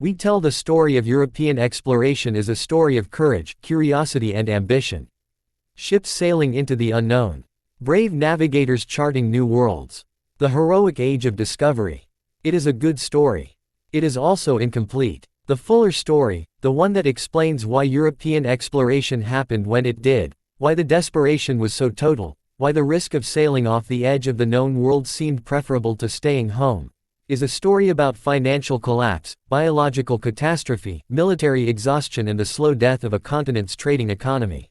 We tell the story of European exploration as a story of courage, curiosity and ambition. Ships sailing into the unknown. Brave navigators charting new worlds. The heroic age of discovery. It is a good story. It is also incomplete. The fuller story, the one that explains why European exploration happened when it did, why the desperation was so total, why the risk of sailing off the edge of the known world seemed preferable to staying home, is a story about financial collapse, biological catastrophe, military exhaustion and the slow death of a continent's trading economy.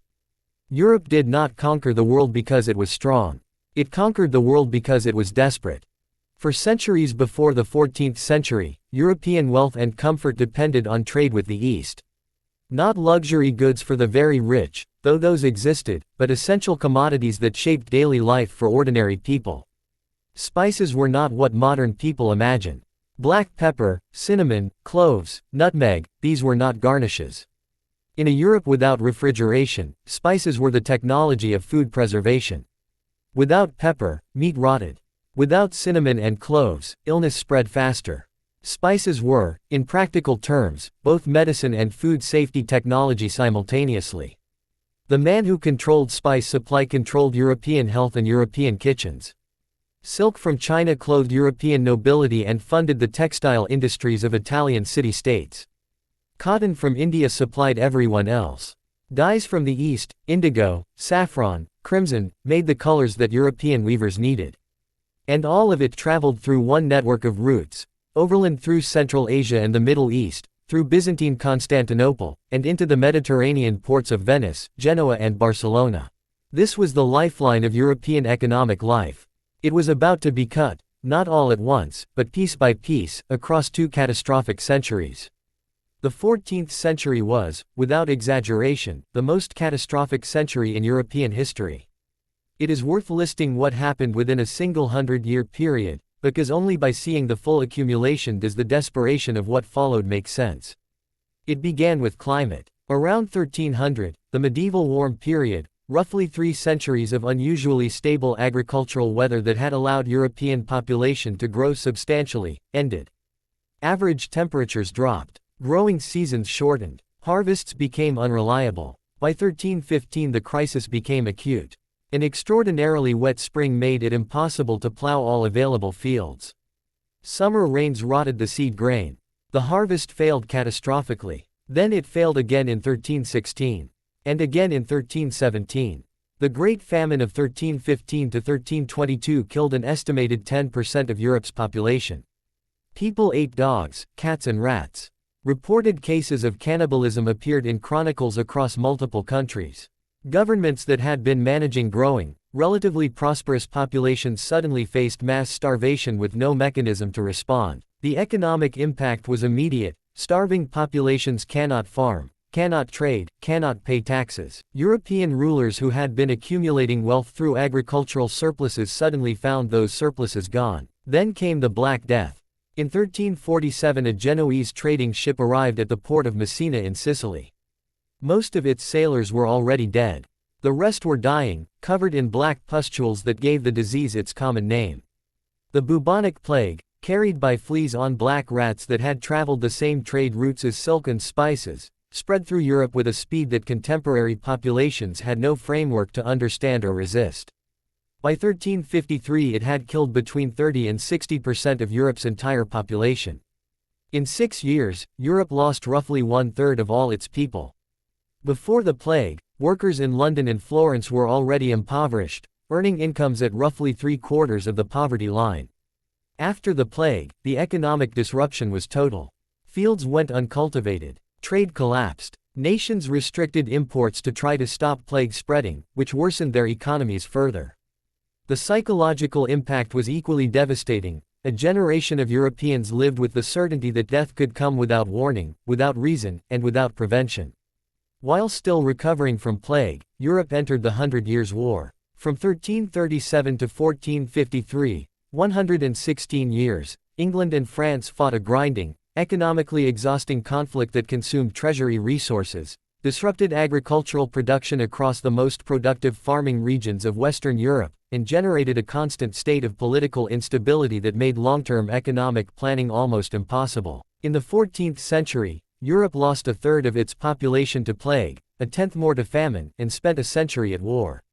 Europe did not conquer the world because it was strong. It conquered the world because it was desperate. For centuries before the 14th century, European wealth and comfort depended on trade with the East. Not luxury goods for the very rich, though those existed, but essential commodities that shaped daily life for ordinary people. Spices were not what modern people imagine. Black pepper, cinnamon, cloves, nutmeg, these were not garnishes. In a Europe without refrigeration, spices were the technology of food preservation. Without pepper, meat rotted. Without cinnamon and cloves, illness spread faster. Spices were, in practical terms, both medicine and food safety technology simultaneously. The man who controlled spice supply controlled European health and European kitchens. Silk from China clothed European nobility and funded the textile industries of Italian city-states. Cotton from India supplied everyone else. Dyes from the East, indigo, saffron, crimson, made the colors that European weavers needed. And all of it traveled through one network of routes, overland through Central Asia and the Middle East, through Byzantine Constantinople, and into the Mediterranean ports of Venice, Genoa and Barcelona. This was the lifeline of European economic life. It was about to be cut, not all at once, but piece by piece, across two catastrophic centuries. The 14th century was, without exaggeration, the most catastrophic century in European history. It is worth listing what happened within a single 100-year period, because only by seeing the full accumulation does the desperation of what followed make sense. It began with climate. Around 1300, the medieval warm period, roughly 3 centuries of unusually stable agricultural weather that had allowed European population to grow substantially, ended. Average temperatures dropped. Growing seasons shortened. Harvests became unreliable. By 1315 the crisis became acute. An extraordinarily wet spring made it impossible to plow all available fields. Summer rains rotted the seed grain. The harvest failed catastrophically. Then it failed again in 1316. And again in 1317. The Great Famine of 1315 to 1322 killed an estimated 10% of Europe's population. People ate dogs, cats and rats. Reported cases of cannibalism appeared in chronicles across multiple countries. Governments that had been managing growing, relatively prosperous populations suddenly faced mass starvation with no mechanism to respond. The economic impact was immediate. Starving populations cannot farm, cannot trade, cannot pay taxes. European rulers who had been accumulating wealth through agricultural surpluses suddenly found those surpluses gone. Then came the Black Death. In 1347 a Genoese trading ship arrived at the port of Messina in Sicily. Most of its sailors were already dead. The rest were dying, covered in black pustules that gave the disease its common name. The bubonic plague, carried by fleas on black rats that had traveled the same trade routes as silk and spices, spread through Europe with a speed that contemporary populations had no framework to understand or resist. By 1353 it had killed between 30 and 60% of Europe's entire population. In 6 years, Europe lost roughly 1/3 of all its people. Before the plague, workers in London and Florence were already impoverished, earning incomes at roughly 3/4 of the poverty line. After the plague, the economic disruption was total. Fields went uncultivated. Trade collapsed. Nations restricted imports to try to stop plague spreading, which worsened their economies further. The psychological impact was equally devastating. A generation of Europeans lived with the certainty that death could come without warning, without reason, and without prevention. While still recovering from plague, Europe entered the 100 Years' War. From 1337 to 1453, 116 years, England and France fought a grinding, economically exhausting conflict that consumed treasury resources, disrupted agricultural production across the most productive farming regions of Western Europe, and generated a constant state of political instability that made long-term economic planning almost impossible. In the 14th century, Europe lost a third of its population to plague, a tenth more to famine, and spent a century at war.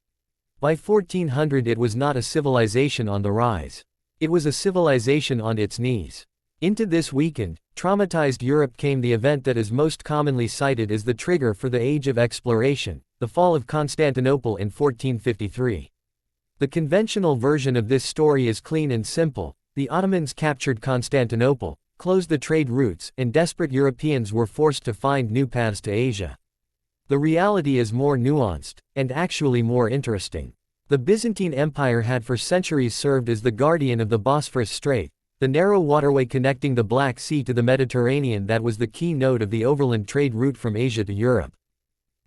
By 1400 it was not a civilization on the rise. It was a civilization on its knees. Into this weakened, traumatized Europe came the event that is most commonly cited as the trigger for the Age of Exploration, the fall of Constantinople in 1453. The conventional version of this story is clean and simple. The Ottomans captured Constantinople, closed the trade routes, and desperate Europeans were forced to find new paths to Asia. The reality is more nuanced, and actually more interesting. The Byzantine Empire had for centuries served as the guardian of the Bosphorus Strait, the narrow waterway connecting the Black Sea to the Mediterranean that was the key node of the overland trade route from Asia to Europe.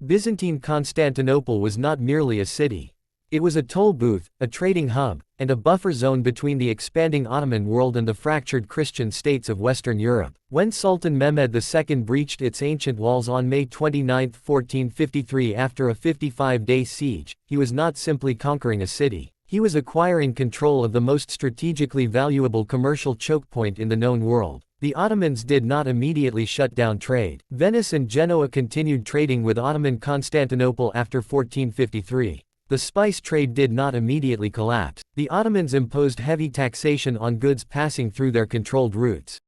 Byzantine Constantinople was not merely a city. It was a toll booth, a trading hub, and a buffer zone between the expanding Ottoman world and the fractured Christian states of Western Europe. When Sultan Mehmed II breached its ancient walls on May 29, 1453 after a 55-day siege, he was not simply conquering a city. He was acquiring control of the most strategically valuable commercial choke point in the known world. The Ottomans did not immediately shut down trade. Venice and Genoa continued trading with Ottoman Constantinople after 1453. The spice trade did not immediately collapse. The Ottomans imposed heavy taxation on goods passing through their controlled routes.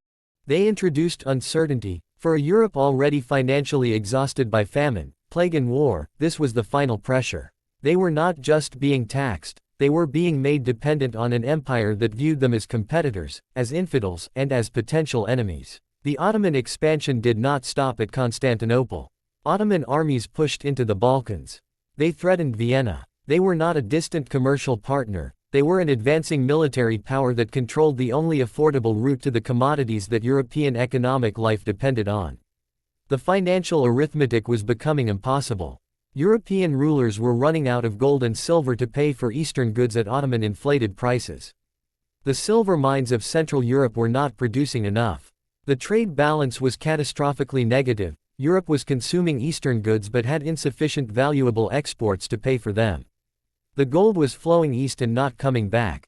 They introduced uncertainty. For a Europe already financially exhausted by famine, plague and war, this was the final pressure. They were not just being taxed, they were being made dependent on an empire that viewed them as competitors, as infidels, and as potential enemies. The Ottoman expansion did not stop at Constantinople. Ottoman armies pushed into the Balkans. They threatened Vienna. They were not a distant commercial partner, they were an advancing military power that controlled the only affordable route to the commodities that European economic life depended on. The financial arithmetic was becoming impossible. European rulers were running out of gold and silver to pay for Eastern goods at Ottoman inflated prices. The silver mines of Central Europe were not producing enough. The trade balance was catastrophically negative. Europe was consuming Eastern goods but had insufficient valuable exports to pay for them. The gold was flowing east and not coming back.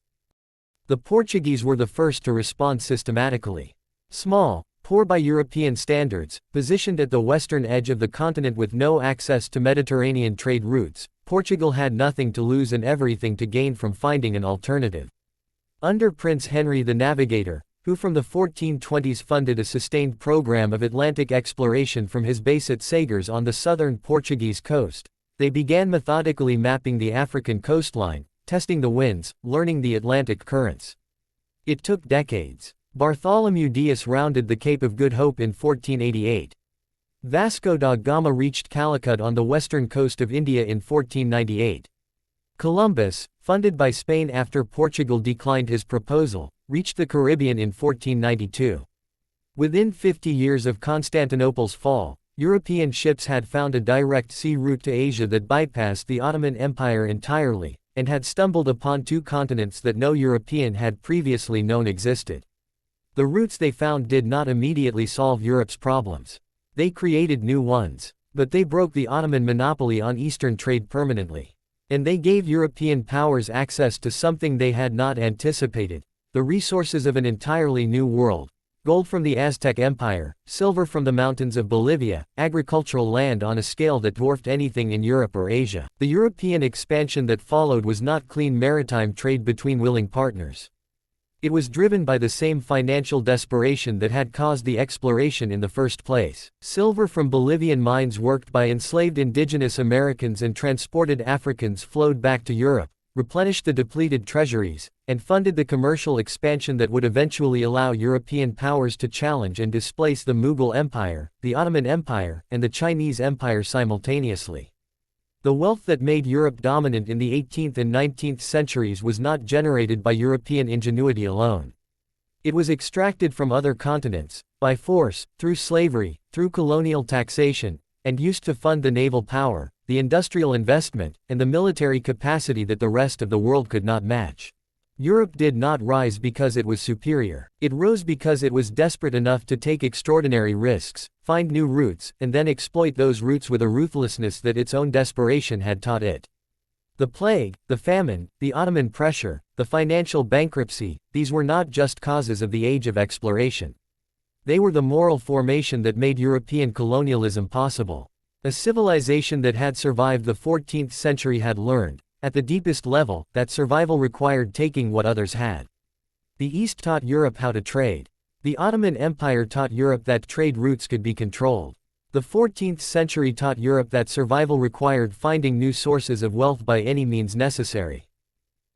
The Portuguese were the first to respond systematically. Small, poor by European standards, positioned at the western edge of the continent with no access to Mediterranean trade routes, Portugal had nothing to lose and everything to gain from finding an alternative. Under Prince Henry the Navigator, who from the 1420s funded a sustained program of Atlantic exploration from his base at Sagres on the southern Portuguese coast, they began methodically mapping the African coastline, testing the winds, learning the Atlantic currents. It took decades. Bartholomew Dias rounded the Cape of Good Hope in 1488. Vasco da Gama reached Calicut on the western coast of India in 1498. Columbus, funded by Spain after Portugal declined his proposal, reached the Caribbean in 1492. Within 50 years of Constantinople's fall, European ships had found a direct sea route to Asia that bypassed the Ottoman Empire entirely, and had stumbled upon two continents that no European had previously known existed. The routes they found did not immediately solve Europe's problems. They created new ones. But they broke the Ottoman monopoly on Eastern trade permanently. And they gave European powers access to something they had not anticipated: the resources of an entirely new world. Gold from the Aztec Empire, silver from the mountains of Bolivia, agricultural land on a scale that dwarfed anything in Europe or Asia. The European expansion that followed was not clean maritime trade between willing partners. It was driven by the same financial desperation that had caused the exploration in the first place. Silver from Bolivian mines worked by enslaved indigenous Americans and transported Africans flowed back to Europe, replenished the depleted treasuries, and funded the commercial expansion that would eventually allow European powers to challenge and displace the Mughal Empire, the Ottoman Empire, and the Chinese Empire simultaneously. The wealth that made Europe dominant in the 18th and 19th centuries was not generated by European ingenuity alone. It was extracted from other continents, by force, through slavery, through colonial taxation, and used to fund the naval power, the industrial investment, and the military capacity that the rest of the world could not match. Europe did not rise because it was superior. It rose because it was desperate enough to take extraordinary risks, find new routes, and then exploit those routes with a ruthlessness that its own desperation had taught it. The plague, the famine, the Ottoman pressure, the financial bankruptcy, these were not just causes of the Age of Exploration. They were the moral formation that made European colonialism possible. A civilization that had survived the 14th century had learned, at the deepest level, that survival required taking what others had. The East taught Europe how to trade. The Ottoman Empire taught Europe that trade routes could be controlled. The 14th century taught Europe that survival required finding new sources of wealth by any means necessary.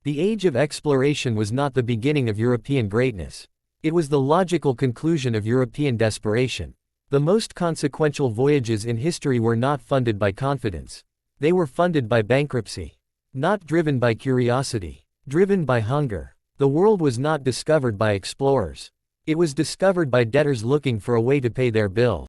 The age of exploration was not the beginning of European greatness. It was the logical conclusion of European desperation. The most consequential voyages in history were not funded by confidence. They were funded by bankruptcy. Not driven by curiosity. Driven by hunger. The world was not discovered by explorers. It was discovered by debtors looking for a way to pay their bill.